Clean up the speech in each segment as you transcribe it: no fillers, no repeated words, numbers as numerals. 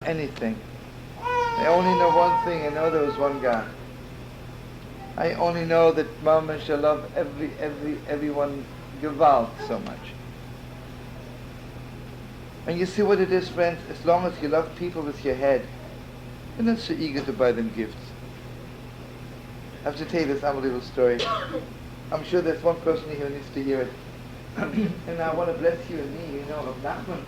anything. I only know one thing. I know there was one God. I only know that Mama shall love everyone gewalt so much. And you see what it is, friends? As long as you love people with your head, you're not so eager to buy them gifts. I have to tell you this unbelievable story. I'm sure there's one person here who needs to hear it. And I want to bless you and me. You know, Reb Nachman,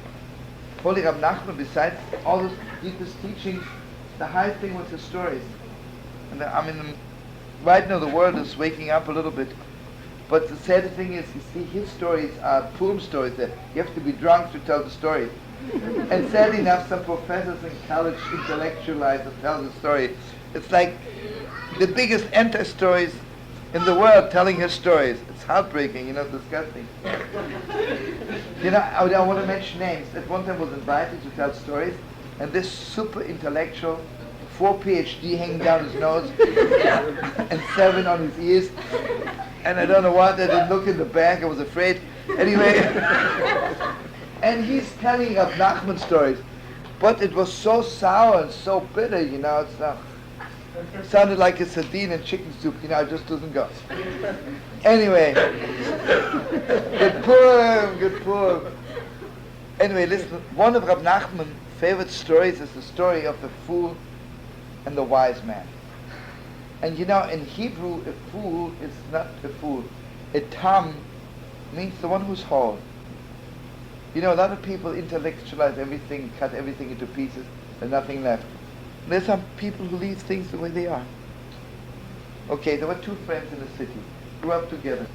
holy Reb Nachman, besides all those deepest teachings, the high thing was his stories. And right now the world is waking up a little bit. But the sad thing is, you see, his stories are PURIM stories. That you have to be drunk to tell the story. And sadly enough, some professors in college intellectualize and tell the story. It's like the biggest anti-stories in the world telling his stories. It's heartbreaking, disgusting. I don't want to mention names. At one time was invited to tell stories, and this super intellectual, 4 PhD hanging down his nose, and 7 on his ears, and I don't know what, I didn't look in the back, I was afraid. Anyway, and he's telling Reb Nachman stories, but it was so sour and so bitter, it sounded like a sardine and chicken soup, it just doesn't go. Anyway, good PURIM. Anyway, listen, one of Reb Nachman's favorite stories is the story of the fool and the wise man. And in Hebrew, a fool is not a fool. A tam means the one who's whole. A lot of people intellectualize everything, cut everything into pieces, and nothing left. And there's some people who leave things the way they are. Okay, there were 2 friends in the city, grew up together.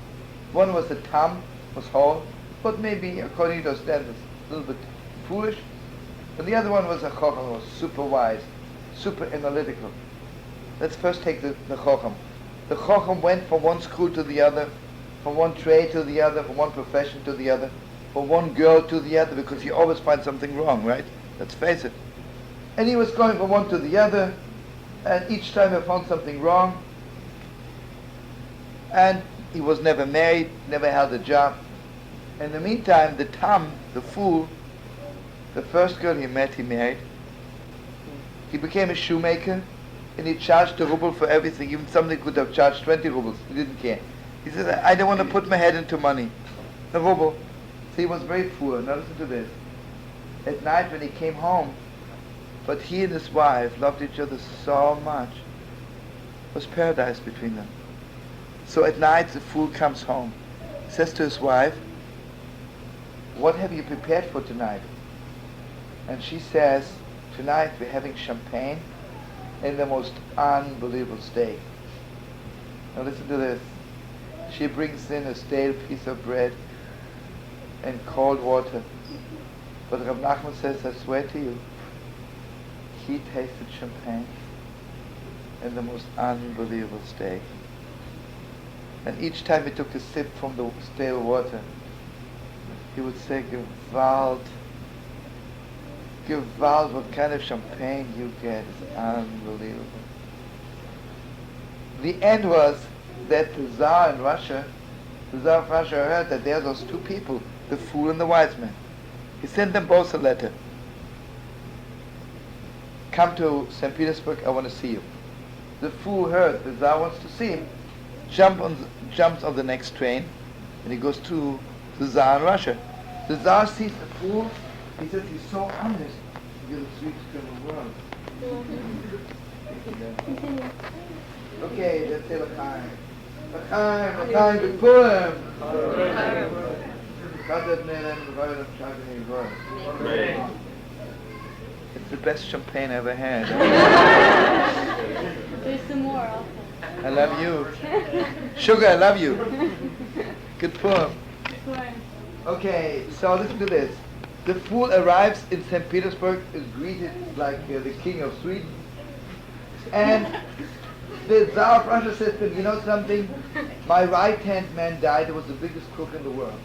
One was a tam, was whole, but maybe, according to those standards, a little bit foolish. And the other one was a chacham, was super wise, super analytical. Let's first take the chacham. The chacham went from one school to the other, from one trade to the other, from one profession to the other, from one girl to the other, because you always find something wrong, right? Let's face it. And he was going from one to the other, and each time he found something wrong. And he was never married, never held a job. In the meantime, the tam, the fool, the first girl he met, he married. He became a shoemaker, and he charged a ruble for everything. Even somebody could have charged 20 rubles. He didn't care. He said, I don't want to put my head into money. A ruble. So he was very poor. Now listen to this. At night when he came home, but he and his wife loved each other so much. It was paradise between them. So at night the fool comes home. He says to his wife, what have you prepared for tonight? And she says, tonight we're having champagne and the most unbelievable steak. Now listen to this. She brings in a stale piece of bread and cold water. But Reb Nachman says, I swear to you, he tasted champagne and the most unbelievable steak. And each time he took a sip from the stale water, he would say, Gewalt, what kind of champagne you get is unbelievable. The end was that the Tsar of Russia heard that there are those 2 people, the fool and the wise man. He sent them both a letter. Come to St. Petersburg, I want to see you. The fool heard the Tsar wants to see him, jumps on the next train, and he goes to the Tsar in Russia. The Tsar sees the fool. He says he's so honest. You're the sweetest girl in the world. Okay, let's say l'chaim. L'chaim, good PURIM. It's the best champagne I ever had. There's some more also. I love you. Sugar, I love you. Good PURIM. Okay, so listen to this. The fool arrives in St. Petersburg, is greeted like the king of Sweden. And the Tsar of Russia says to him, you know something? My right-hand man died. He was the biggest crook in the world.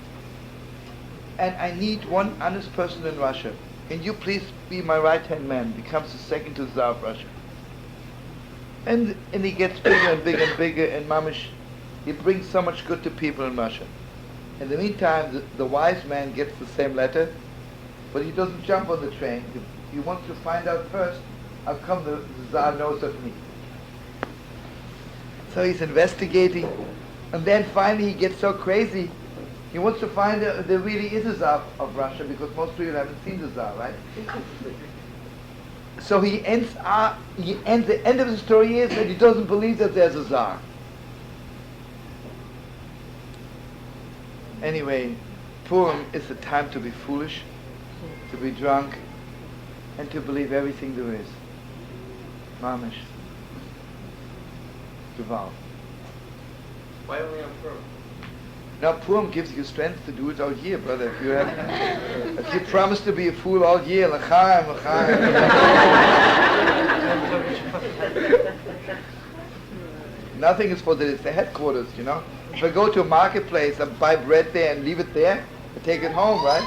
And I need one honest person in Russia. Can you please be my right-hand man? Becomes the second to the Tsar of Russia. And he gets bigger and bigger and bigger, and mamish, he brings so much good to people in Russia. In the meantime, the wise man gets the same letter, but he doesn't jump on the train. He He wants to find out first how come the Tsar knows of me. So he's investigating, and then finally he gets so crazy. He wants to find out if there really is a Tsar of Russia, because most people haven't seen the Tsar, right? So the end of the story is that he doesn't believe that there's a Tsar. Anyway, Purim is the time to be foolish, to be drunk, and to believe everything there is. Mamish. Gewalt. Why only on Purim? Now Purim gives you strength to do it all year, brother. If you promise to be a fool all year, l'chaim, l'chaim. Nothing is for the headquarters, you know. If I go to a marketplace and buy bread there and leave it there, I take it home, right?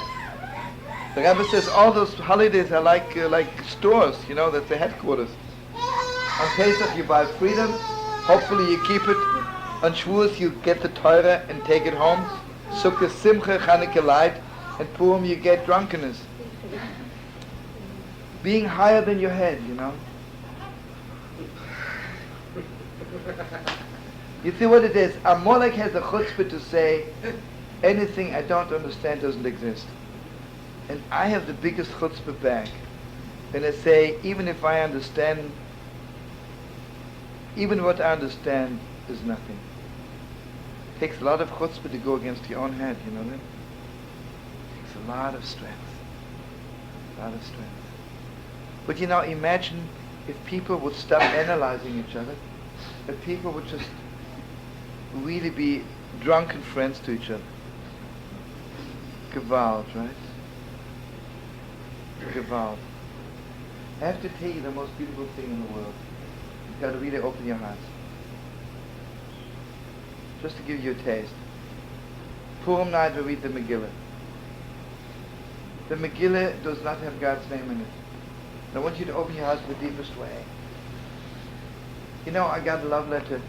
The Rebbe says all those holidays are like stores, you know, that's the headquarters. On Pesach you buy freedom, hopefully you keep it. On Shavuos you get the Torah and take it home. Sukkah, Simcha, Chanukah light, and Purim you get drunkenness. Being higher than your head, you know. You see what it is? Amalek has a chutzpah to say, anything I don't understand doesn't exist. And I have the biggest chutzpah back. And I say, even if I understand, even what I understand is nothing. It takes a lot of chutzpah to go against your own head, you know that? It takes a lot of strength. A lot of strength. But you know, imagine if people would stop analyzing each other, if people would just really be drunken friends to each other. Gewalt, right? Gewalt. I have to tell you the most beautiful thing in the world. You've got to really open your hearts. Just to give you a taste. Purim night we read the Megillah. The Megillah does not have God's name in it. And I want you to open your hearts the deepest way. You know, I got a love letter.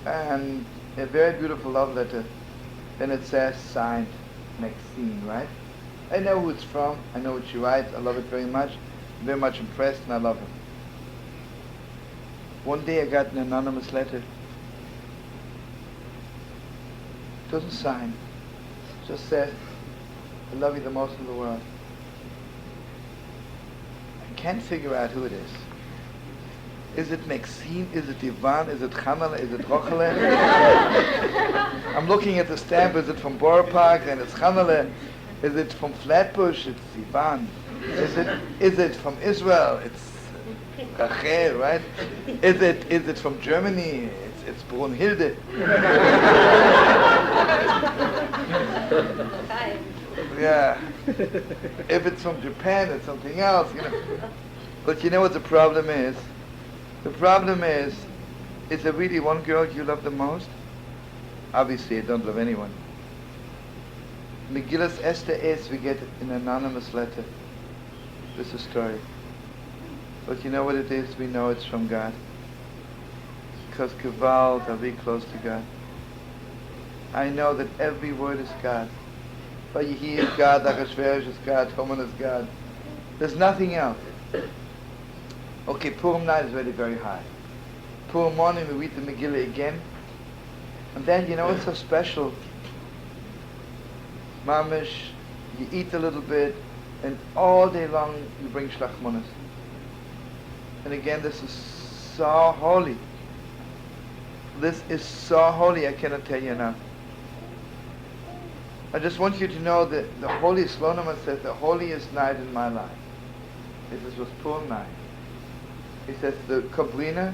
And a very beautiful love letter. And it says, signed, Maxine, right? I know who it's from. I know what she writes. I love it very much. I'm very much impressed and I love her. One day I got an anonymous letter. It doesn't sign. It just says, I love you the most in the world. I can't figure out who it is. Is it Maxine? Is it Ivan? Is it Chanala? Is it Rochele? I'm looking at the stamp. Is it from Borough Park? And it's Chanala. Is it from Flatbush? It's Ivan. Is it from Israel? It's Rachel, right? Is it from Germany? It's Brunhilde. Yeah. If it's from Japan, it's something else, you know. But you know what the problem is? The problem is there really one girl you love the most? Obviously, I don't love anyone. Megillas Esther is, we get an anonymous letter. This is a story. But you know what it is? We know it's from God. Because Gewalt are very close to God. I know that every word is God. Vayihi is God, Achashverosh is God, Haman is God. There's nothing else. Okay, Purim night is already very high. Purim morning we read the Megillah again. And then, you know what's so special? Mamish, you eat a little bit, and all day long you bring Shalach Manot. And again, this is so holy. This is so holy, I cannot tell you enough. I just want you to know that the holy Shlomo says the holiest night in my life. This was Purim night. He says the Kabrina,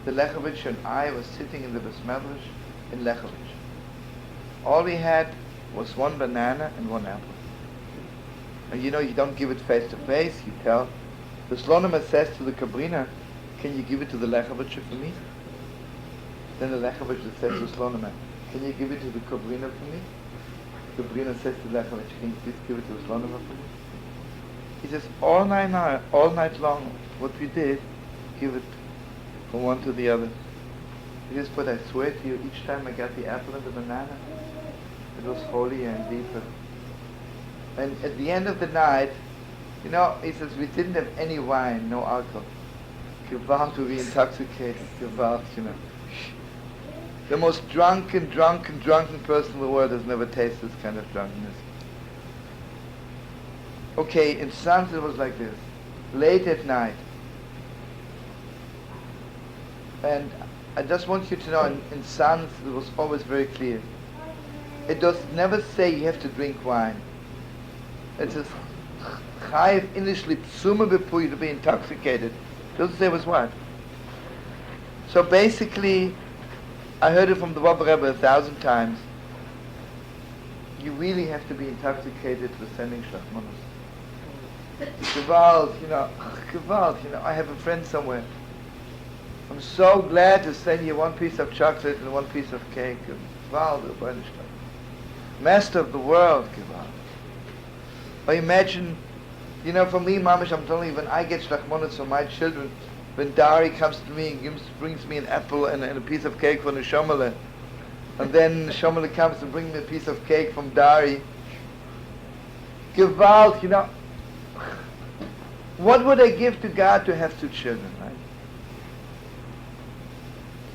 the Lechovich, and I was sitting in the Besmedrish in Lechovich. All we had was one banana and one apple. And you know, you don't give it face to face, you tell. The Shlomo says to the Kabrina, can you give it to the Lechovich for me? Then the Lechovich says to Shlomo, can you give it to the Kabrina for me? The Kabrina says to the Lechovich, can you please give it to the Shlomo for me? He says, all night long, what we did, give it from one to the other. He says, but I swear to you, each time I got the apple and the banana, it was holier and deeper. And at the end of the night, You know, he says, we didn't have any wine, no alcohol. Gewalt to be intoxicated, Gewalt, you know. The most drunken person in the world has never tasted this kind of drunkenness. Okay, in Sons it was like this. Late at night. And I just want you to know, in Sons it was always very clear. It does never say you have to drink wine. It says, Chayiv initially psuma before you to be intoxicated. It doesn't say it was what. So basically, I heard it from the Rebbe 1,000 times. You really have to be intoxicated for sending Shalach Manot. Gewalt, you know, I have a friend somewhere. I'm so glad to send you one piece of chocolate and one piece of cake. Gewalt, Master of the world, Gewalt. Or imagine, you know, for me, Mamish, I'm telling you, when I get Shalach Manot for my children, when Dari comes to me and brings me an apple and a piece of cake from the Shomele, and then Shomele comes and brings me a piece of cake from Dari, Gewalt, you know, what would I give to God to have two children,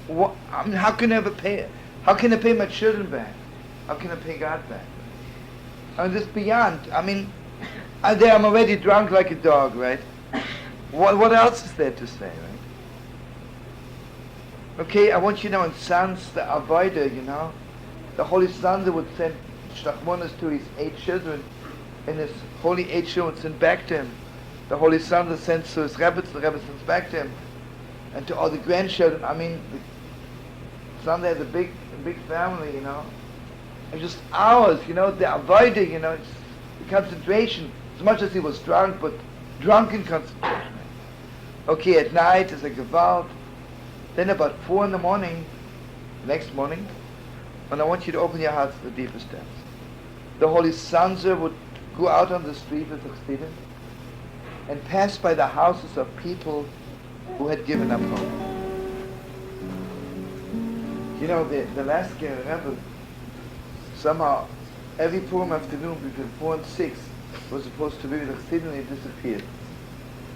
right? I mean, how can I pay my children back? How can I pay God back? I mean, this beyond. I mean, I'm already drunk like a dog, right? What else is there to say, right? Okay, I want you to know in Sons, the Avodah, you know, the Holy Son would send Shalach Manot to his 8 children, and his holy 8 children would send back to him. The Holy Son sends to his Rebbe, the Rebbe sends back to him, and to all the grandchildren. I mean, the Son has a big family, you know, and just hours, you know, the Avodah, you know, it's the concentration, as much as he was drunk, but drunken concentration. Okay, at night there's a Gewalt. Then about 4 in the morning, next morning, and I want you to open your hearts to the deepest depths. The Holy Sons would go out on the street with the Chassidim and pass by the houses of people who had given up hope. You know, the last year, Rebbe, somehow, every Purim afternoon between 4 and 6 was supposed to be with the Chassidim, and he disappeared.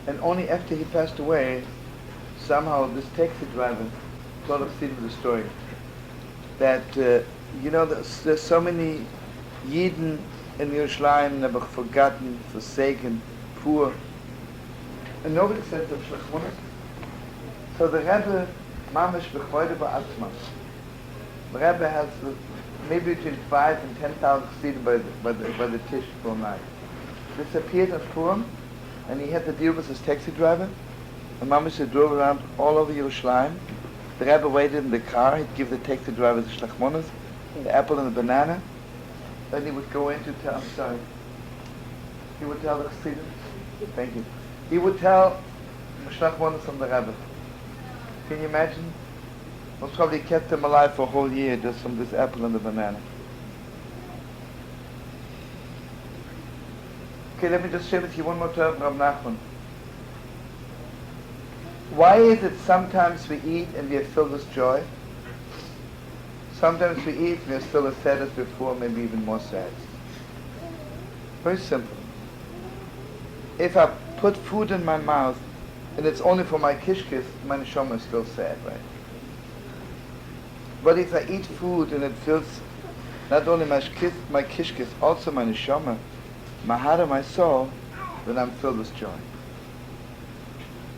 And only after he passed away, somehow this taxi driver told the Chassidim the story that, you know, there's so many Yidden in Yerushalayim that were forgotten, forsaken, poor, and nobody sent them Shalach Manot. So the Rebbe, Mamish b'choide ba'atzma. The Rebbe has maybe between 5 and 10,000 Chassidim by the Tish for a night. This appeared at Purim, and he had to deal with his taxi driver. And Mamish drove around all over Yerushalayim. The Rebbe waited in the car. He'd give the taxi driver the Shalach Manot, the apple and the banana. Then he would go in to tell, he would tell the Chassidim, thank you. He would tell Shalach Manot from the Rebbe. Can you imagine? Most probably kept him alive for a whole year just from this apple and the banana. Okay, let me just share with you one more Torah of Reb Nachman. Why is it sometimes we eat and we are filled with joy? Sometimes we eat and we are still as sad as before, maybe even more sad. Very simple. If I put food in my mouth and it's only for my kishkis, my neshama is still sad, right? But if I eat food and it fills not only my kishkis, also my neshama, my heart and my soul, then I'm filled with joy.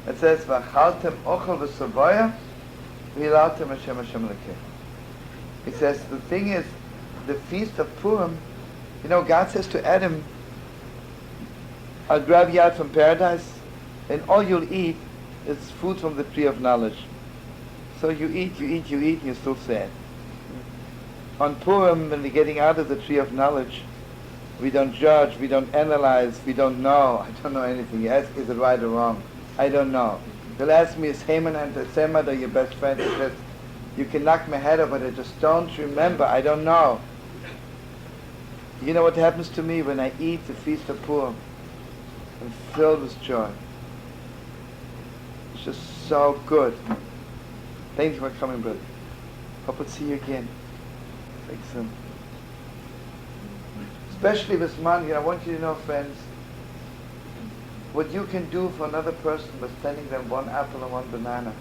It says, "V'achaltem ochel v'savoya, v'hilaltem Hashem Hashem lekeh." It says, the thing is, the feast of Purim, you know, God says to Adam, I'll grab you out from paradise, and all you'll eat is food from the tree of knowledge. So you eat, and you're still sad. On Purim, when we're getting out of the tree of knowledge, we don't judge, we don't analyze, we don't know. I don't know anything. You ask, is it right or wrong? I don't know. They'll ask me, is Haman and Semad are your best friends? I said, you can knock my head off, but I just don't remember. I don't know. You know what happens to me when I eat the feast of Purim? I'm filled with joy. It's just so good. Thank you for coming, brother. Hope to see you again. Thanks soon. Especially this month, I want you to know, friends, what you can do for another person by sending them one apple and one banana.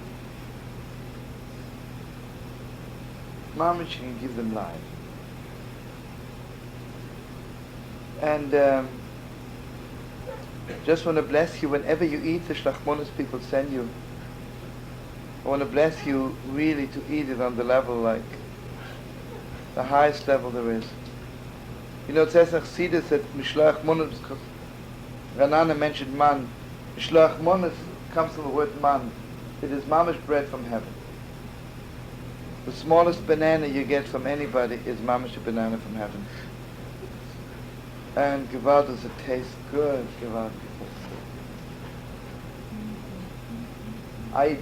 Mamish, you can give them life. And just want to bless you whenever you eat the Shalach Manot people send you. I want to bless you really to eat it on the level, like the highest level there is. You know, it says in Chassidus that Shalach Manot, Ranana mentioned man. Shalach Manot comes from the word man. It is mamish bread from heaven. The smallest banana you get from anybody is mamish a banana from heaven. And Gewalt, does it taste good? Gewalt.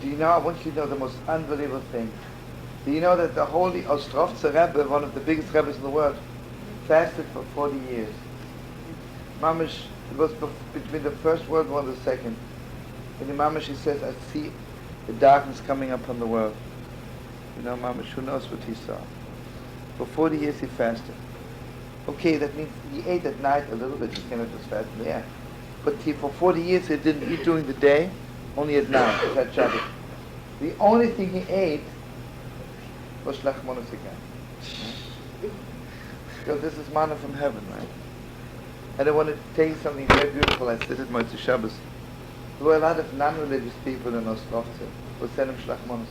Do you know, I want you to know the most unbelievable thing. Do you know that the holy Ostrovtzer Rebbe, one of the biggest Rebbes in the world, fasted for 40 years? Mamish, it was between the First World War and the Second. In the Mamish he says, I see the darkness coming upon the world. You know, Mamish, who knows what he saw? For 40 years he fasted. Okay, that means he ate at night a little bit, he cannot just fast in the air. But for 40 years he didn't eat during the day, only at night, he had Shabbat. The only thing he ate was Shalach Manot again. Because this is manna from heaven, right? And I want to tell you something very beautiful. I said it Motzei Shabbos. There were a lot of non-religious people in Ostrovtzer who sent him Shalach Manot.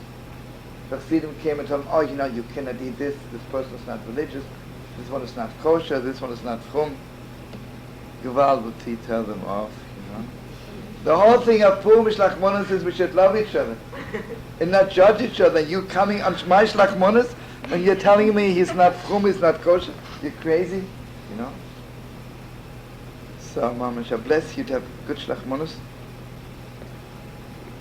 The Chassidim came and told him, oh, you know, you cannot eat this person is not religious, this one is not kosher, this one is not frum. Gewalt would he tell them off, you know. The whole thing of PURIM Shalach Manot is we should love each other and not judge each other. You coming on my Shalach Manot and you're telling me he's not frum, he's not kosher. You're crazy, you know. So, Mama, I bless you to have good Shalach Manot.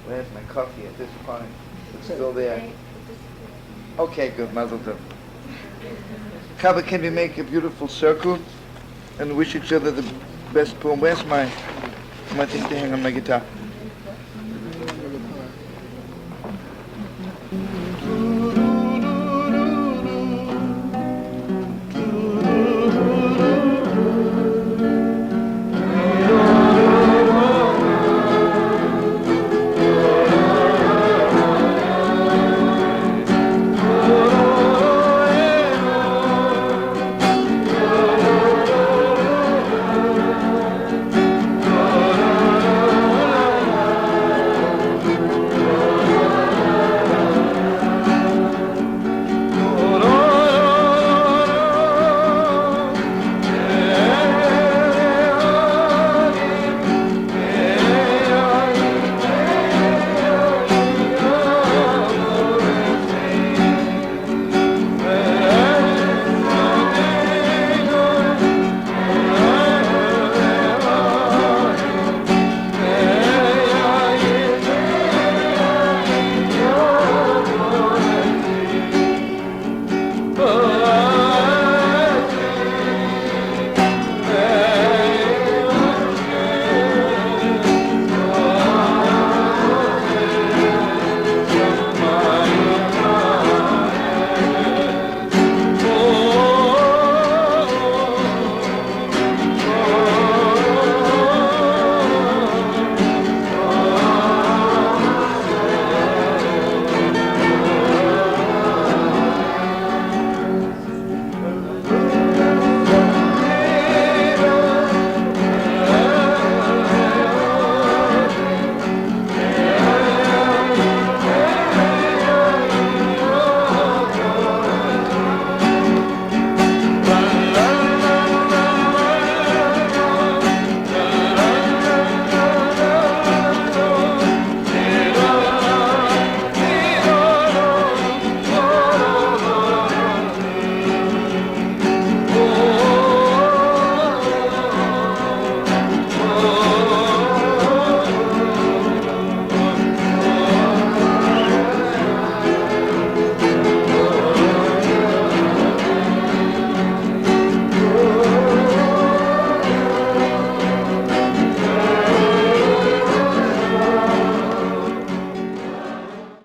Where's my coffee at this point? It's still there. Okay, good, Mazel Tov. Chava, can we make a beautiful circle and wish each other the best poem? Where's my thing to hang on my guitar?